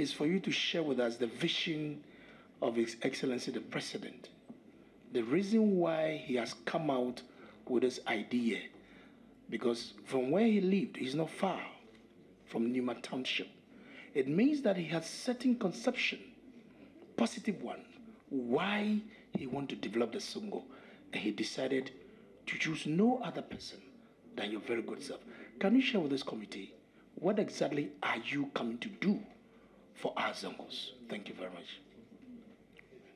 is for you to share with us the vision of His Excellency the President. The reason why he has come out with this idea, because from where he lived, he's not far from Newman Township. It means that he has certain conception, positive one, why he want to develop the Songo, and he decided to choose no other person than your very good self. Can you share with this committee what exactly are you coming to do for our Zongos? Thank you very much.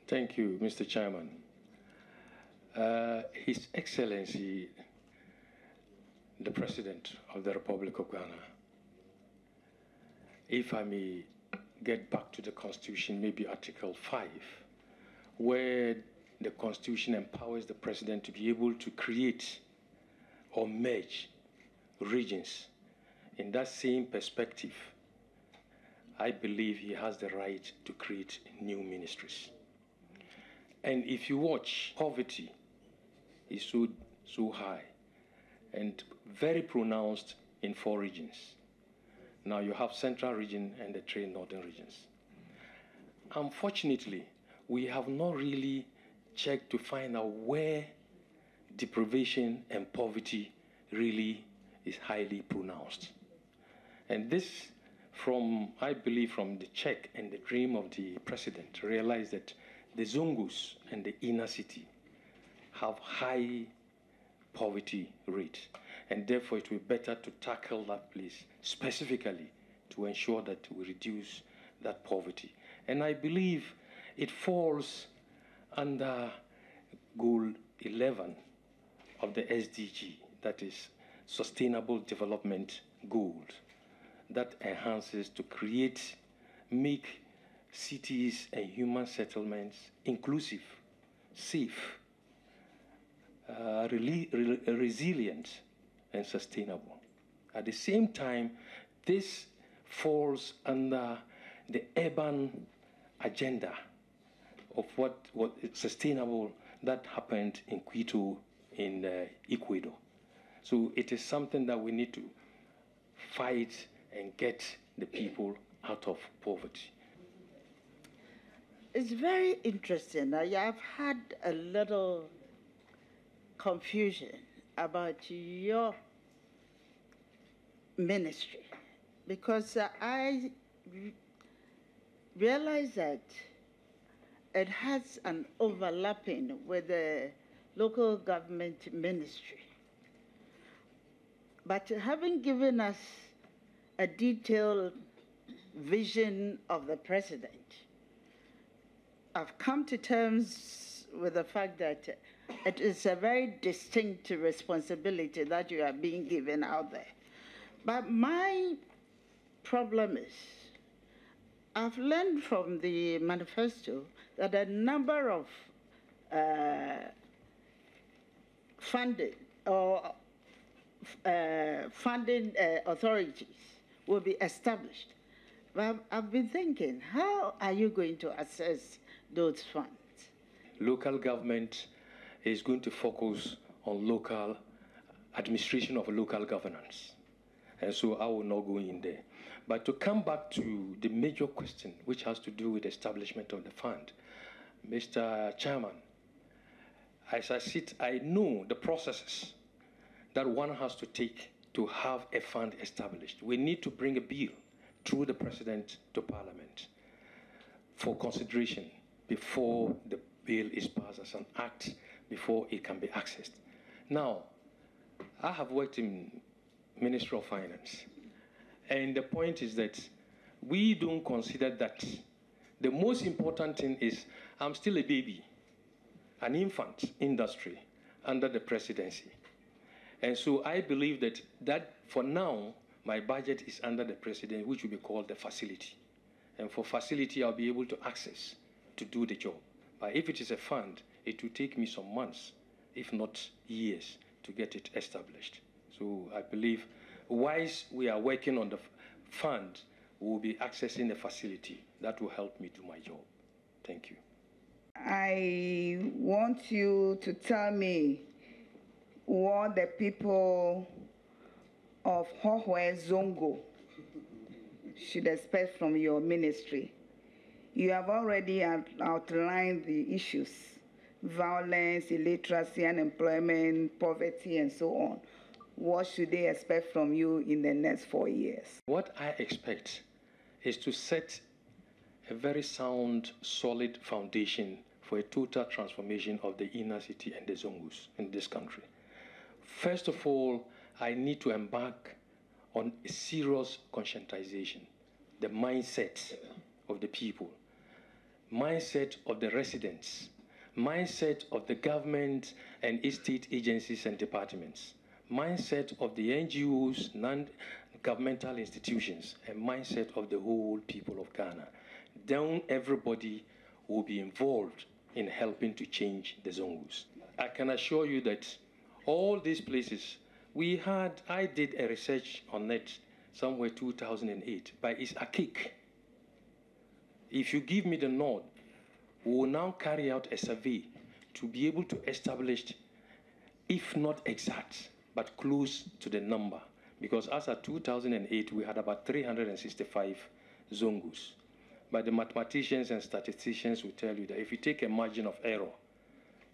Thank you, Mr. Chairman. His Excellency, the President of the Republic of Ghana, if I may get back to the Constitution, maybe Article 5, where the Constitution empowers the President to be able to create or merge regions. In that same perspective, I believe he has the right to create new ministries. And if you watch, poverty is so high and very pronounced in 4 regions. Now you have Central Region and the 3 Northern regions. Unfortunately, we have not really checked to find out where deprivation and poverty really is highly pronounced. And this, I believe, from the check and the dream of the President, realized that the Zongos and the inner city have high poverty rate, and therefore it will be better to tackle that place specifically to ensure that we reduce that poverty. And I believe it falls under Goal 11 of the SDG, that is Sustainable Development Goals, that enhances to make cities and human settlements inclusive, safe, resilient, and sustainable. At the same time, this falls under the urban agenda of what is sustainable that happened in Quito in Ecuador. So it is something that we need to fight and get the people out of poverty. It's very interesting. I have had a little confusion about your ministry because I realize that it has an overlapping with the local government ministry. But having given us a detailed vision of the President, I've come to terms with the fact that it is a very distinct responsibility that you are being given out there. But my problem is, I've learned from the manifesto that a number of funding authorities will be established. But I've been thinking, how are you going to assess those funds? Local government is going to focus on local administration of local governance. And so I will not go in there. But to come back to the major question, which has to do with the establishment of the fund, Mr. Chairman, as I sit, I know the processes that one has to take to have a fund established. We need to bring a bill through the President to Parliament for consideration before the bill is passed as an act, before it can be accessed. Now, I have worked in Ministry of Finance, and the point is that we don't consider that the most important thing is I'm still a baby, an infant industry under the presidency. And so I believe that for now, my budget is under the president, which will be called the facility. And for facility, I'll be able to access to do the job. But if it is a fund, it will take me some months, if not years, to get it established. So I believe, whilst we are working on the fund, we will be accessing the facility. That will help me do my job. Thank you. I want you to tell me what the people of Hohwe Zongo should expect from your ministry? You have already outlined the issues: violence, illiteracy, unemployment, poverty, and so on. What should they expect from you in the next 4 years? What I expect is to set a very sound, solid foundation for a total transformation of the inner city and the Zongus in this country. First of all, I need to embark on a serious conscientization, the mindset of the people, mindset of the residents, mindset of the government and state agencies and departments, mindset of the NGOs, non-governmental institutions, and mindset of the whole people of Ghana. Then everybody will be involved in helping to change the Zongus. I can assure you that all these places, I did a research on it somewhere 2008, but it's archaic. If you give me the nod, we will now carry out a survey to be able to establish, if not exact, but close to the number. Because as of 2008, we had about 365 Zongus. But the mathematicians and statisticians will tell you that if you take a margin of error,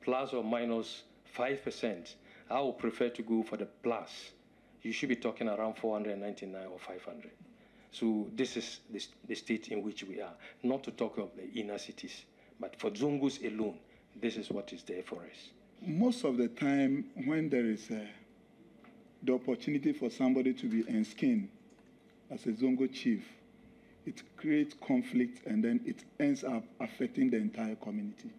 plus or minus 5%, I would prefer to go for the plus. You should be talking around 499 or 500. So this is the state in which we are. Not to talk of the inner cities, but for Zongus alone, this is what is there for us. Most of the time, when there is the opportunity for somebody to be enskinned as a Zongo chief, it creates conflict and then it ends up affecting the entire community.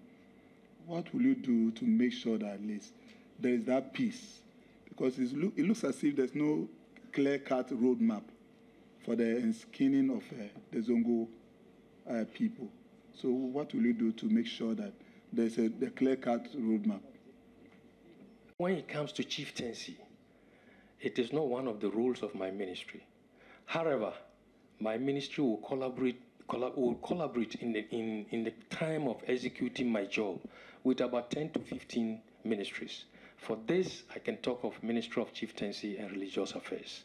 What will you do to make sure that at least there is that peace? Because it looks as if there's no clear-cut roadmap for the enskinning of the Zongo people. So what will you do to make sure that there's the clear-cut roadmap? When it comes to chieftaincy, it is not one of the roles of my ministry. However, my ministry will collaborate in the time of executing my job with about 10 to 15 ministries. For this, I can talk of Ministry of Chieftaincy and Religious Affairs.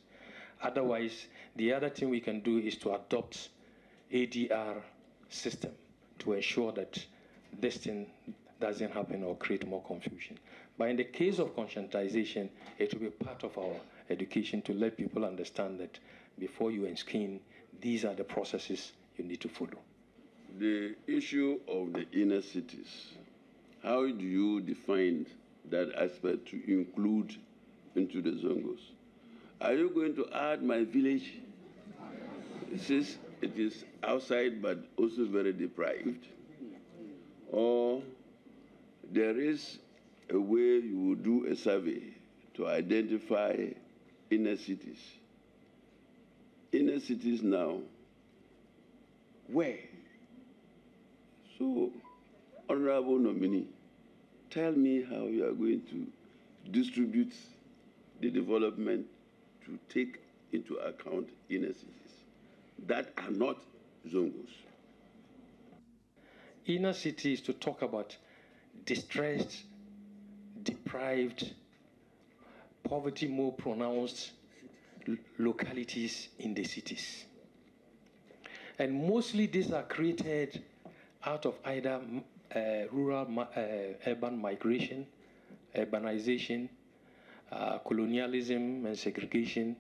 Otherwise, the other thing we can do is to adopt ADR system to ensure that this thing doesn't happen or create more confusion. But in the case of conscientization, it will be part of our education to let people understand that before you enskin, these are the processes you need to follow. The issue of the inner cities, how do you define that aspect to include into the Zongos? Are you going to add my village, since it is outside but also very deprived? Or there is a way you will do a survey to identify inner cities? Inner cities now, where? So, Honorable Nominee, tell me how you are going to distribute the development to take into account inner cities that are not Zongos. Inner cities to talk about distressed, deprived, poverty more pronounced localities in the cities. And mostly these are created out of either urban migration, urbanization, colonialism and segregation,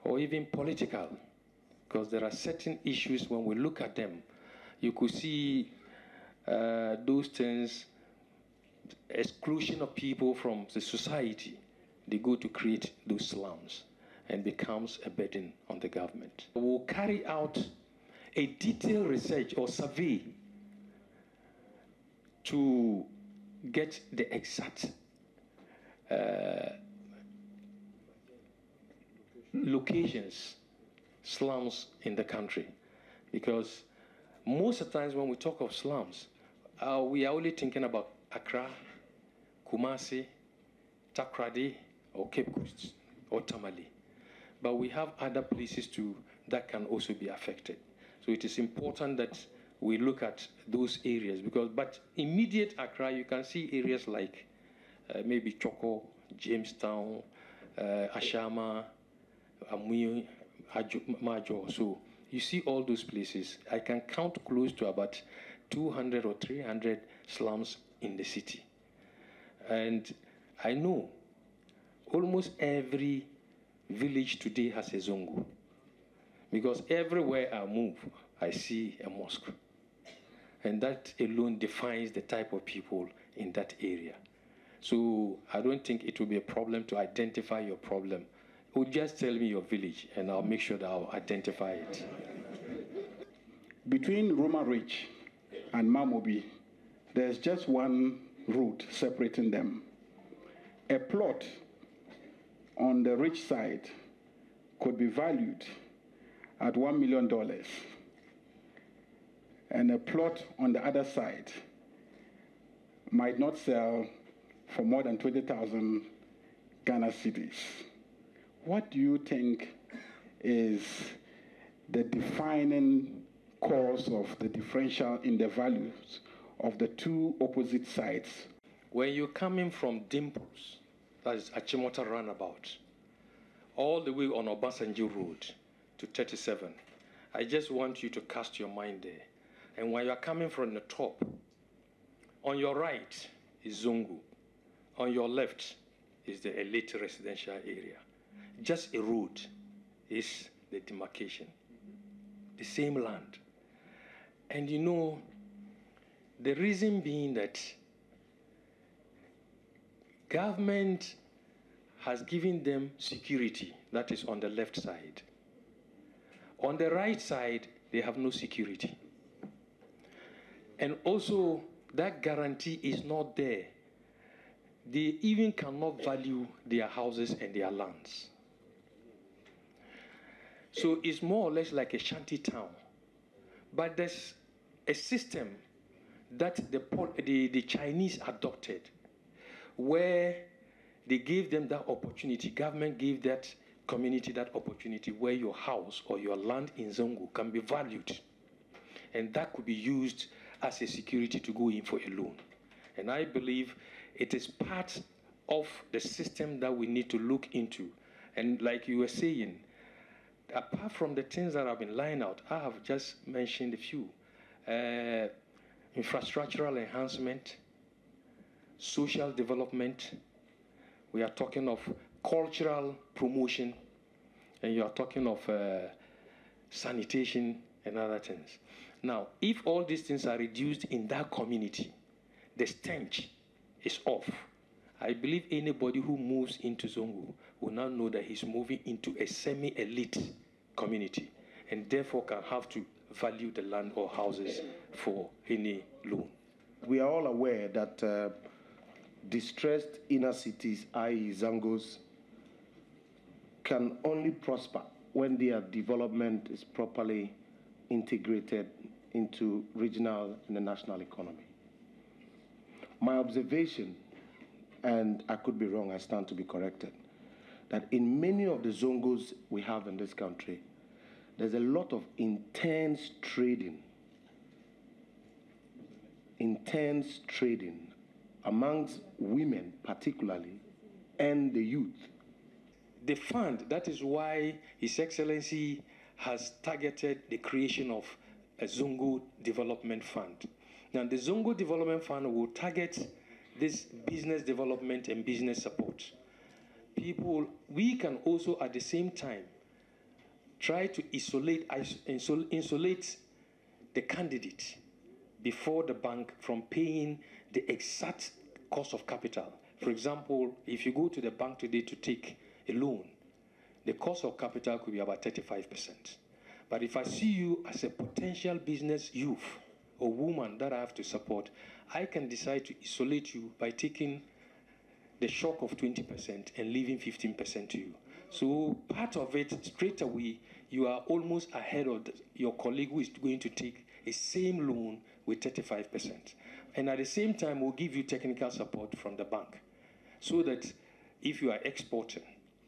or even political, because there are certain issues when we look at them, you could see those things, exclusion of people from the society. They go to create those slums and becomes a burden on the government. We'll carry out a detailed research or survey to get the exact locations, slums in the country. Because most of the times when we talk of slums, we are only thinking about Accra, Kumasi, Takoradi, or Cape Coast, or Tamale. But we have other places too that can also be affected. So it is important that we look at those areas, but immediate Accra, you can see areas like maybe Choco, Jamestown, Ashama, Amuyi, Majo. So you see all those places. I can count close to about 200 or 300 slums in the city. And I know almost every village today has a Zongo. Because everywhere I move, I see a mosque. And that alone defines the type of people in that area. So I don't think it will be a problem to identify your problem. Just tell me your village, and I'll make sure that I'll identify it. Between Roma Ridge and Mamobi, there's just one road separating them. A plot on the Ridge side could be valued at $1 million, and a plot on the other side might not sell for more than 20,000 Ghana cedis. What do you think is the defining cause of the differential in the values of the two opposite sides? When you're coming from Dimples, that is Achimota Roundabout, all the way on Obasanjo Road to 37, I just want you to cast your mind there. And when you're coming from the top, on your right is Zongo. On your left is the elite residential area. Just a road is the demarcation, the same land. And you know, the reason being that government has given them security, that is on the left side. On the right side, they have no security. And also, that guarantee is not there. They even cannot value their houses and their lands. So it's more or less like a shanty town. But there's a system that the Chinese adopted where they gave them that opportunity. Government gave that community that opportunity where your house or your land in Zongo can be valued. And that could be used as a security to go in for a loan. And I believe it is part of the system that we need to look into. And like you were saying, apart from the things that have been lined out, I have just mentioned a few. Infrastructural enhancement, social development, we are talking of cultural promotion, and you are talking of sanitation and other things. Now, if all these things are reduced in that community, the stench is off. I believe anybody who moves into Zongo will now know that he's moving into a semi-elite community and therefore can have to value the land or houses for any loan. We are all aware that distressed inner cities, i.e. Zongos, can only prosper when their development is properly integrated into regional and the national economy. My observation, and I could be wrong, I stand to be corrected, that in many of the Zongos we have in this country, there's a lot of intense trading amongst women particularly, and the youth. The fund, that is why His Excellency has targeted the creation of a Zongo Development Fund. Now, the Zongo Development Fund will target this business development and business support. We can also at the same time try to insulate the candidate before the bank from paying the exact cost of capital. For example, if you go to the bank today to take a loan, the cost of capital could be about 35%. But if I see you as a potential business youth or woman that I have to support, I can decide to isolate you by taking the shock of 20% and leaving 15% to you. So part of it, straight away, you are almost ahead of your colleague who is going to take a same loan with 35%. And at the same time, we'll give you technical support from the bank so that if you are exporting,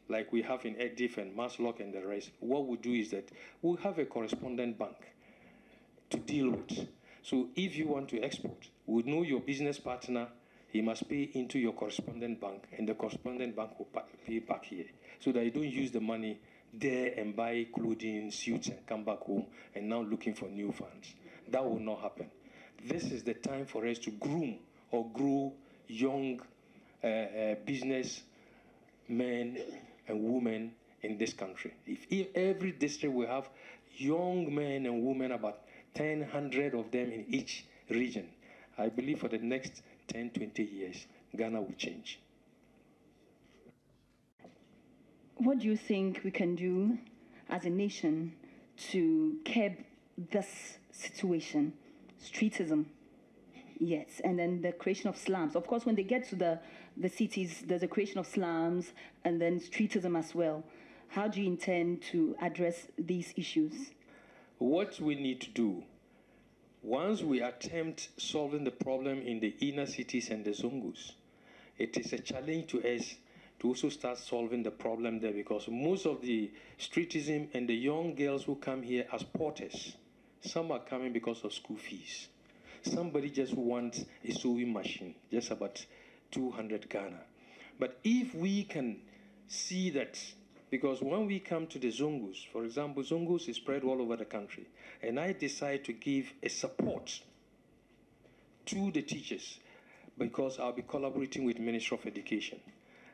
like we have in EDIF and Maslock and the rest, what we'll do is that we'll have a correspondent bank to deal with. So if you want to export, we'll know your business partner, he must pay into your correspondent bank, and the correspondent bank will pay back here, so that you don't use the money there and buy clothing, suits, and come back home and now looking for new funds. That will not happen. This is the time for us to groom or grow young business men and women in this country. If every district will have young men and women, about 100 of them in each region, I believe for the next 10, 20 years, Ghana will change. What do you think we can do as a nation to curb this situation? Streetism, yes, and then the creation of slums. Of course, when they get to the cities, there's a creation of slums and then streetism as well. How do you intend to address these issues? What we need to do, once we attempt solving the problem in the inner cities and the Zongos, it is a challenge to us to also start solving the problem there, because most of the streetism and the young girls who come here as porters, some are coming because of school fees. Somebody just wants a sewing machine, just about 200 Ghana. But if we can see that, because when we come to the Zongos, for example, Zongos is spread all over the country, and I decide to give a support to the teachers, because I'll be collaborating with Ministry of Education.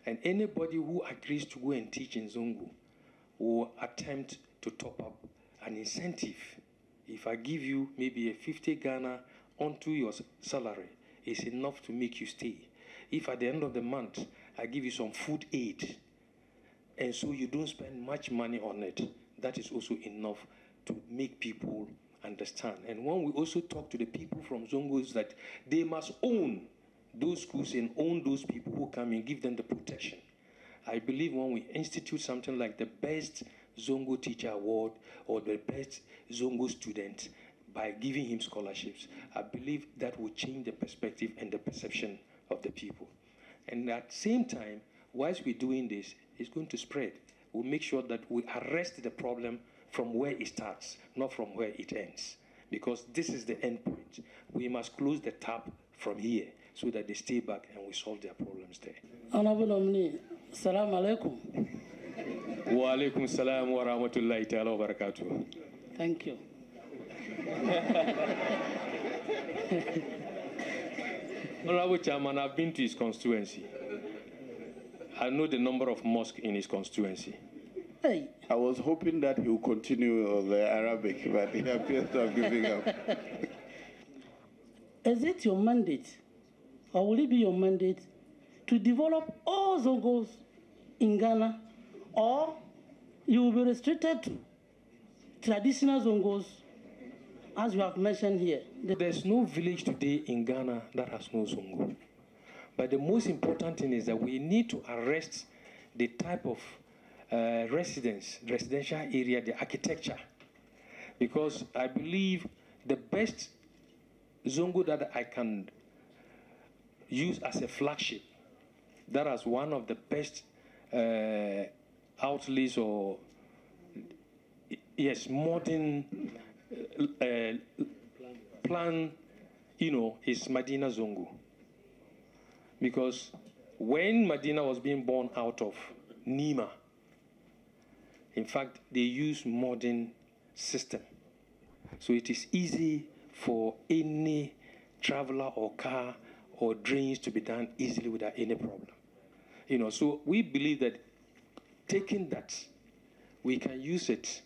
And anybody who agrees to go and teach in Zongo will attempt to top up an incentive. If I give you maybe a 50 Ghana onto your salary, it's enough to make you stay. If at the end of the month, I give you some food aid, and so you don't spend much money on it, that is also enough to make people understand. And when we also talk to the people from Zongos that they must own those schools and own those people who come and give them the protection. I believe when we institute something like the Best Zongo Teacher Award or the Best Zongo Student by giving him scholarships, I believe that will change the perspective and the perception of the people. And at the same time, whilst we're doing this, it's going to spread. We'll make sure that we arrest the problem from where it starts, not from where it ends. Because this is the end point. We must close the tap from here, so that they stay back and we solve their problems there. Honorable nominee, Assalamu alaikum. Wa alaikum salam wa rahmatullahi ta'ala wa barakatuh. Thank you. Honorable Chairman, I've been to his constituency. I know the number of mosques in his constituency. Hey. I was hoping that he would continue the Arabic, but he appears to have given up. Is it your mandate, or will it be your mandate, to develop all Zongos in Ghana, or you will be restricted to traditional Zongos, as you have mentioned here? There's no village today in Ghana that has no Zongo. But the most important thing is that we need to arrest the type of residential area, the architecture. Because I believe the best Zongo that I can use as a flagship, that as one of the best outlays or, yes, modern plan, is Medina Zongo. Because when Medina was being born out of Nima, in fact, they use modern system. So it is easy for any traveler or car or drains to be done easily without any problem. So we believe that taking that, we can use it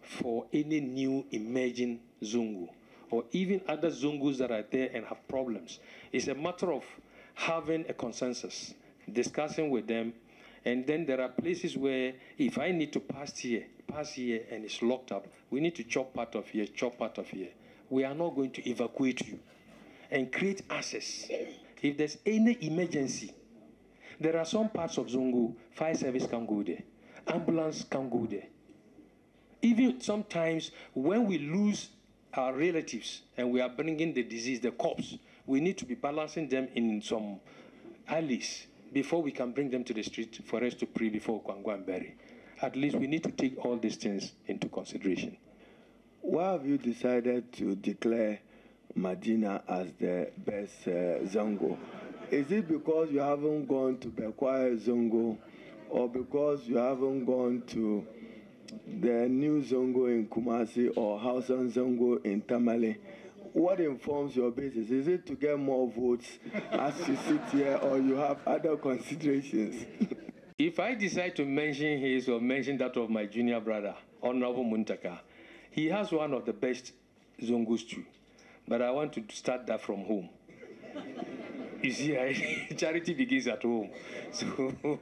for any new emerging Zongo or even other Zongos that are there and have problems. It's a matter of having a consensus, discussing with them, and then there are places where if I need to pass here, and it's locked up, we need to chop part of here, chop part of here. We are not going to evacuate you and create access. If there's any emergency, there are some parts of Zongo, fire service can go there, ambulance can go there. Even sometimes when we lose our relatives and we are bringing the disease, the corpse, we need to be balancing them in some alleys before we can bring them to the street for us to pray before we can go and bury. At least we need to take all these things into consideration. Why have you decided to declare Medina as the best Zongo? Is it because you haven't gone to Bekwai Zongo, or because you haven't gone to the new Zongo in Kumasi or Hausa Zongo in Tamale, what informs your basis? Is it to get more votes as you sit here, or you have other considerations? If I decide to mention his or mention that of my junior brother, Honorable Muntaka, he has one of the best Zongos too. But I want to start that from home. You see, charity begins at home. So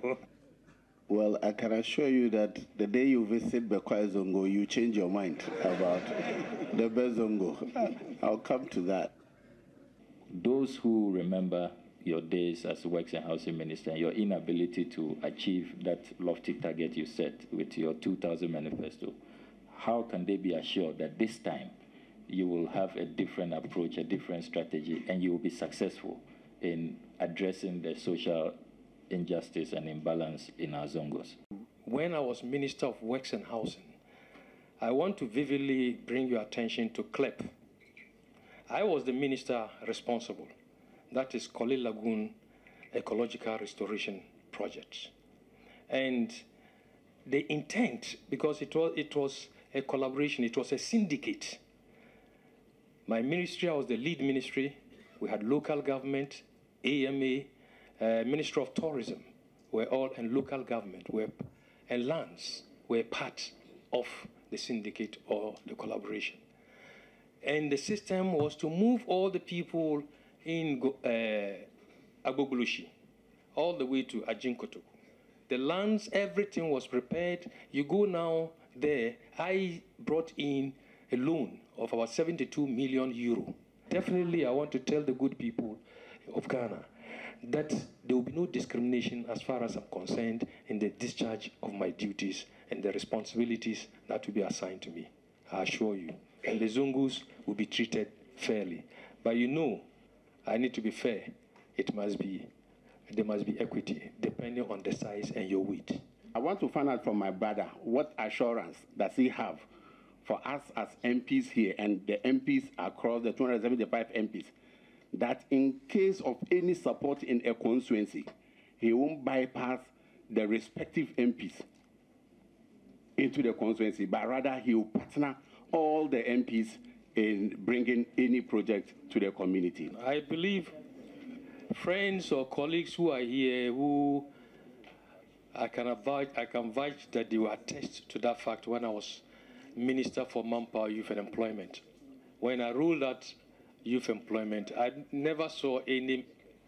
well, I can assure you that the day you visit Bekwai Zongo, you change your mind about the best Zongo. I'll come to that. Those who remember your days as Works and Housing Minister and your inability to achieve that lofty target you set with your 2000 manifesto, how can they be assured that this time you will have a different approach, a different strategy, and you will be successful in addressing the social injustice and imbalance in our Zongos? When I was Minister of Works and Housing, I want to vividly bring your attention to CLEP. I was the minister responsible. That is Korle Lagoon Ecological Restoration Project. And the intent, because it was a collaboration, it was a syndicate. My ministry, I was the lead ministry. We had local government, AMA, Ministry of Tourism, and local government and lands were part of the syndicate or the collaboration. And the system was to move all the people in Agbogulushi all the way to Ajinkotoku. The lands, everything was prepared. You go now there, I brought in a loan of about 72 million euro. Definitely, I want to tell the good people of Ghana that there will be no discrimination as far as I'm concerned in the discharge of my duties and the responsibilities that will be assigned to me. I assure you. And the Zongos will be treated fairly. But you know, I need to be fair. There must be equity depending on the size and your weight. I want to find out from my brother what assurance does he have for us as MPs here and the MPs across the 275 MPs that in case of any support in a constituency, he won't bypass the respective MPs into the constituency, but rather he will partner all the MPs in bringing any project to the community. I believe friends or colleagues who are here who I can vouch that they will attest to that fact when I was Minister for Manpower, Youth and Employment. When I ruled out youth employment, I never saw any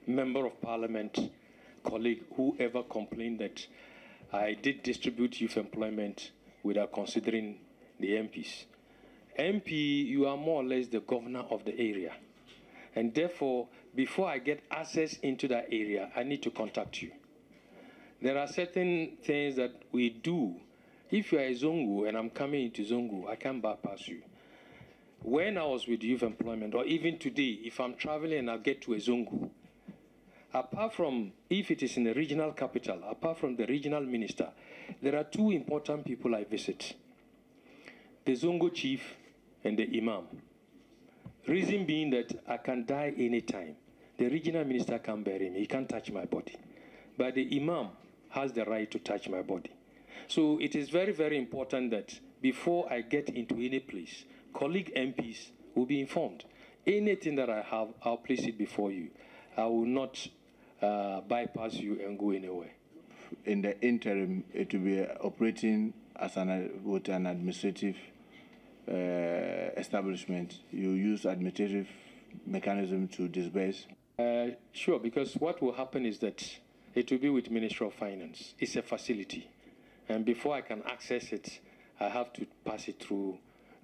member of parliament, colleague, who ever complained that I did distribute youth employment without considering the MPs. MP, you are more or less the governor of the area. And therefore, before I get access into that area, I need to contact you. There are certain things that we do. If you are a Zongo and I'm coming into Zongo, I can't bypass you. When I was with youth employment, or even today, if I'm traveling and I get to a Zongo, apart from, if it is in the regional capital, apart from the regional minister, there are two important people I visit. The Zongo chief and the imam. Reason being that I can die anytime. The regional minister can't bury me. He can't touch my body. But the imam has the right to touch my body. So it is very, very important that before I get into any place, colleague MPs will be informed. Anything that I have, I'll place it before you. I will not bypass you and go anywhere. In the interim, it will be operating as with an administrative establishment. You use administrative mechanism to disburse? Sure, because what will happen is that it will be with Ministry of Finance. It's a facility. And before I can access it, I have to pass it through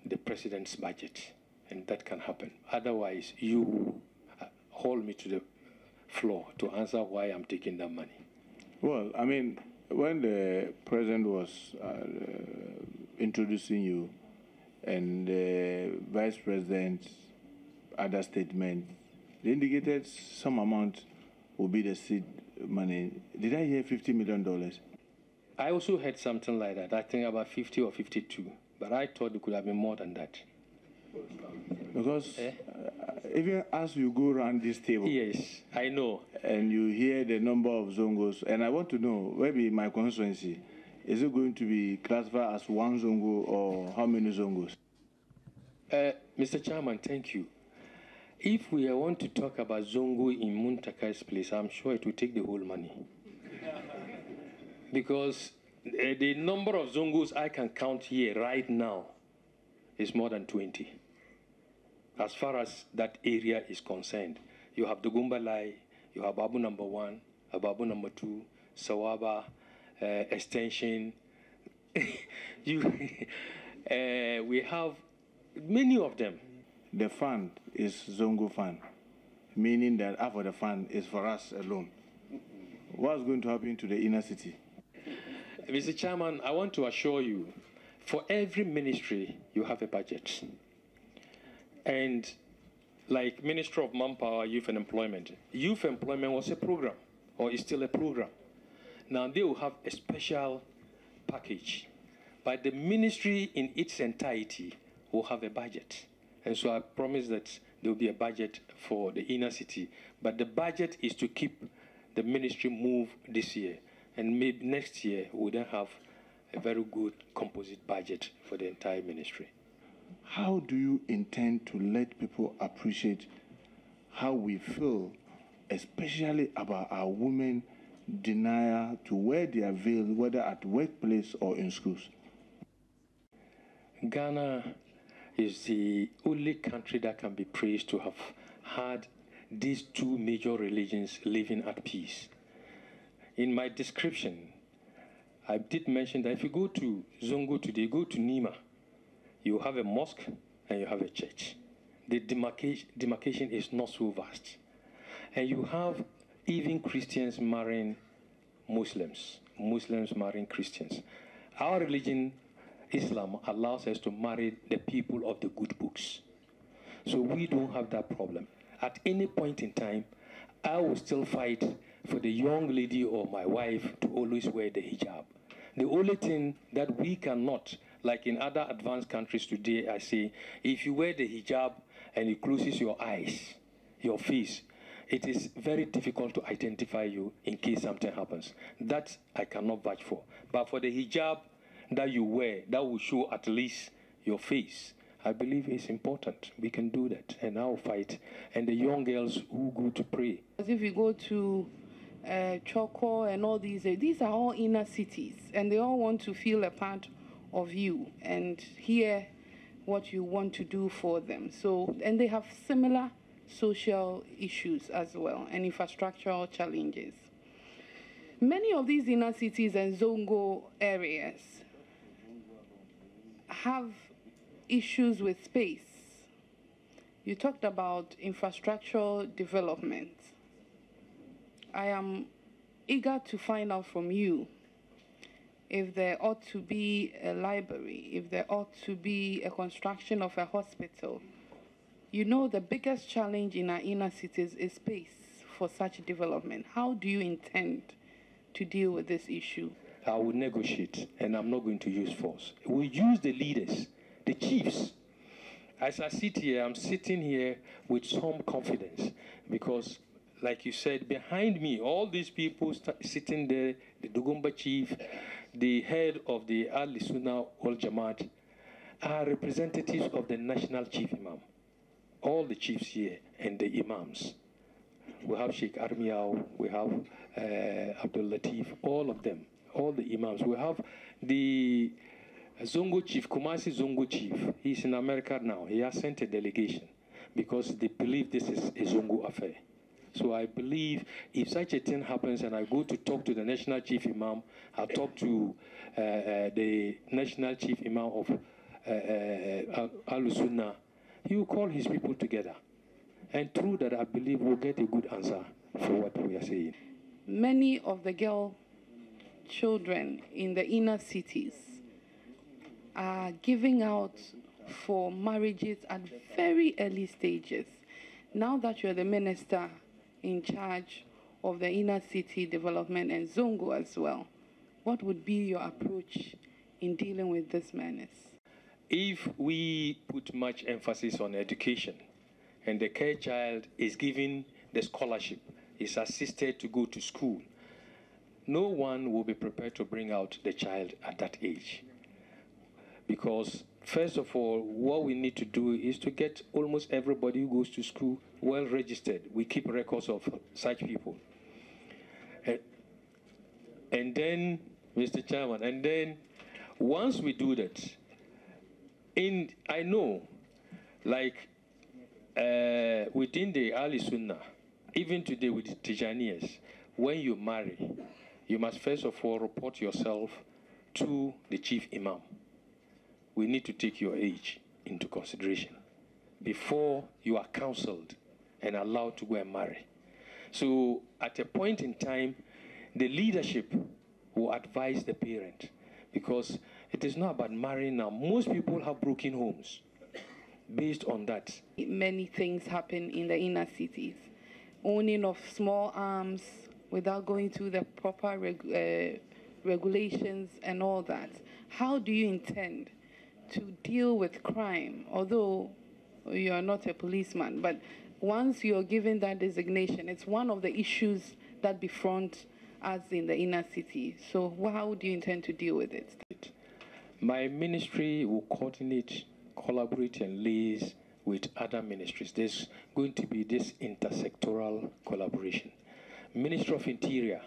the president's budget. And that can happen. Otherwise, you hold me to the floor to answer why I'm taking that money. Well, I mean, when the president was introducing you and the vice president's other statement, they indicated some amount will be the seed money. Did I hear $50 million? I also heard something like that. I think about 50 or 52. But I thought it could have been more than that. Because even as you go around this table, yes, I know, and you hear the number of Zongos, and I want to know, maybe in my constituency, Is it going to be classified as one Zongo or how many Zongos? Mr. Chairman, thank you. If we want to talk about Zongo in Muntakai's place, I'm sure it will take the whole money. Because the number of Zongos I can count here right now is more than 20. As far as that area is concerned, you have the Gumbalai, you have Abu number 1, Abu number 2, Sawaba, Extension. We have many of them. The fund is Zongo fund, meaning that half of the fund is for us alone. What's going to happen to the inner city? Mr. Chairman, I want to assure you, for every ministry, you have a budget. And like Ministry of Manpower, Youth and Employment was a program, or is still a program. Now they will have a special package, but the ministry in its entirety will have a budget. And so I promise that there will be a budget for the inner city, but the budget is to keep the ministry move this year. And maybe next year, we'll then have a very good composite budget for the entire ministry. How do you intend to let people appreciate how we feel, especially about our women denial to wear their veil, whether at workplace or in schools? Ghana is the only country that can be praised to have had these two major religions living at peace. In my description, I did mention that if you go to Zongo today, go to Nima, you have a mosque and you have a church. The demarcation is not so vast. And you have even Christians marrying Muslims, Muslims marrying Christians. Our religion, Islam, allows us to marry the people of the good books. So we don't have that problem. At any point in time, I will still fight for the young lady or my wife to always wear the hijab. The only thing that we cannot, like in other advanced countries today, I say, if you wear the hijab and it closes your eyes, your face, it is very difficult to identify you in case something happens. That I cannot vouch for. But for the hijab that you wear, that will show at least your face, I believe it's important. We can do that, and I'll fight. And the young girls who go to pray. If you go to Choco and all these are all inner cities, and they all want to feel a part of you and hear what you want to do for them. So, and they have similar social issues as well, and infrastructural challenges. Many of these inner cities and Zongo areas have issues with space. You talked about infrastructural development. I am eager to find out from you if there ought to be a library, if there ought to be a construction of a hospital. You know, the biggest challenge in our inner cities is space for such development. How do you intend to deal with this issue? I will negotiate, and I'm not going to use force. We'll use the leaders, the chiefs. As I sit here, I'm sitting here with some confidence because, like you said, behind me, all these people sitting there, the Dugumba chief, the head of the Al-Sunnah Wal-Jamaat, are representatives of the national chief imam. All the chiefs here and the imams. We have Sheikh Armiao, we have Abdul Latif, all of them, all the imams. We have the Zongo chief, Kumasi Zongo chief. He's in America now. He has sent a delegation because they believe this is a Zongo affair. So I believe if such a thing happens and I go to talk to the national chief imam, I'll talk to the national chief imam of Al-Sunnah, he will call his people together. And through that, I believe we'll get a good answer for what we are saying. Many of the girl children in the inner cities are giving out for marriages at very early stages. Now that you're the minister in charge of the inner city development and Zongo as well, what would be your approach in dealing with this menace? If we put much emphasis on education and the care child is given the scholarship, is assisted to go to school, no one will be prepared to bring out the child at that age. Because, first of all, what we need to do is to get almost everybody who goes to school well registered. We keep records of such people. And then, Mr. Chairman, and then once we do that, I know, like within the Ali Sunnah, even today with the Tijaniyas, when you marry, you must first of all report yourself to the chief imam. We need to take your age into consideration before you are counseled and allowed to go and marry. So at a point in time, the leadership will advise the parent, because it is not about marrying now. Most people have broken homes based on that. Many things happen in the inner cities. Owning of small arms without going through the proper regulations and all that. How do you intend to deal with crime? Although you are not a policeman, but once you're given that designation, it's one of the issues that befront us in the inner city. So how do you intend to deal with it? My ministry will coordinate, collaborate, and liaise with other ministries. There's going to be this intersectoral collaboration. Ministry of Interior,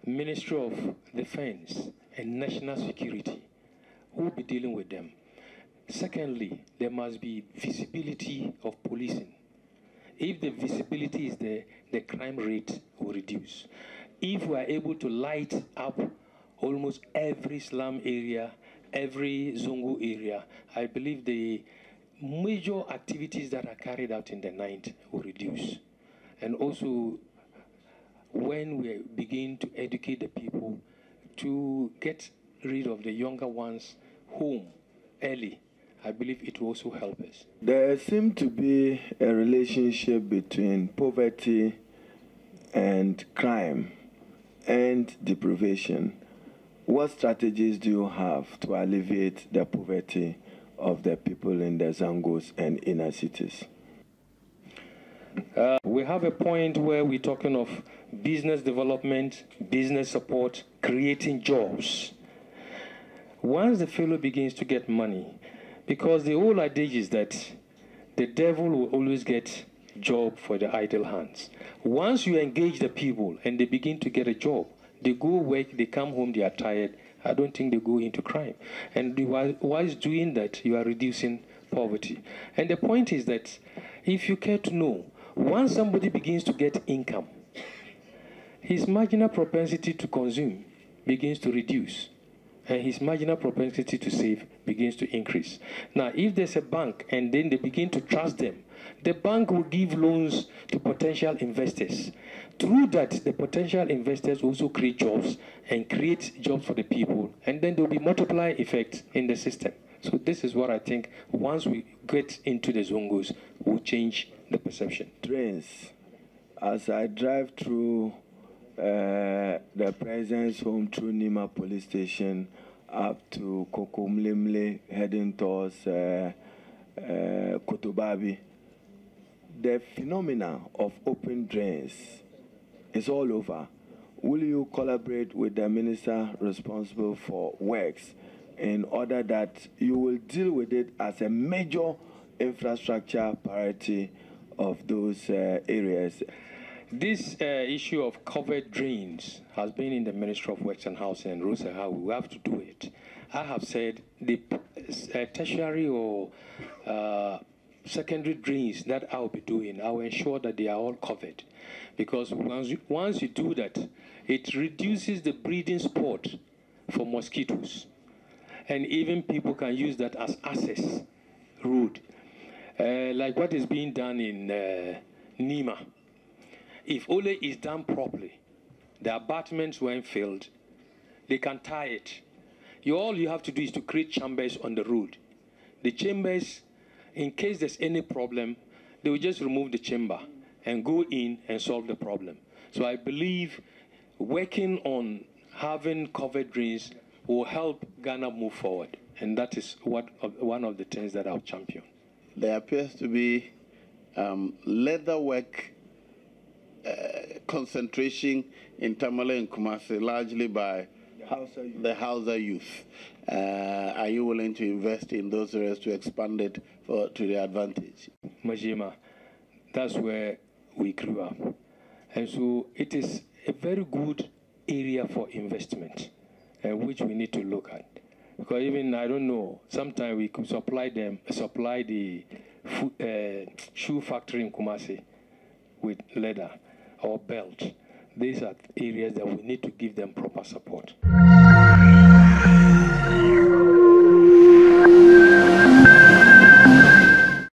Ministry of Defense, and National Security will be dealing with them. Secondly, there must be visibility of policing. If the visibility is there, the crime rate will reduce. If we are able to light up almost every slum area, every Zongo area, I believe the major activities that are carried out in the night will reduce. And also, when we begin to educate the people to get rid of the younger ones home early, I believe it will also help us. There seems to be a relationship between poverty and crime and deprivation. What strategies do you have to alleviate the poverty of the people in the Zangos and inner cities? We have a point where we're talking of business development, business support, creating jobs. Once the fellow begins to get money, because the whole idea is that the devil will always get job for the idle hands. Once you engage the people and they begin to get a job, they go work, they come home, they are tired, I don't think they go into crime. And while doing that, you are reducing poverty. And the point is that if you care to know, once somebody begins to get income, his marginal propensity to consume begins to reduce, and his marginal propensity to save begins to increase. Now, if there's a bank and then they begin to trust them, the bank will give loans to potential investors. Through that, the potential investors also create jobs and create jobs for the people, and then there will be multiplier effect in the system. So this is what I think, once we get into the Zongos, will change the perception. Trains. As I drive through the president's home through Nima police station up to Kokomlimle, heading towards Kotobabi, the phenomena of open drains is all over. Will you collaborate with the minister responsible for works in order that you will deal with it as a major infrastructure priority of those areas? This issue of covered drains has been in the Ministry of Works and Housing, and Rosa, how we have to do it. I have said the tertiary or secondary drains that I'll be doing, I will ensure that they are all covered. Because once you do that, it reduces the breeding spot for mosquitoes. And even people can use that as access road. Like what is being done in Nima. If only is done properly, the abutments weren't filled, they can tie it. All you have to do is to create chambers on the road. The chambers, in case there's any problem, they will just remove the chamber and go in and solve the problem. So I believe working on having covered drains will help Ghana move forward. And that is one of the things that I'll champion. There appears to be leather work concentration in Tamale and Kumasi, largely by the Hausa youth. Are you willing to invest in those areas to expand it to their advantage? Majima, that's where we grew up. And so it is a very good area for investment, which we need to look at. Because even, I don't know, sometimes we could supply the shoe factory in Kumasi with leather or belt. These are areas that we need to give them proper support.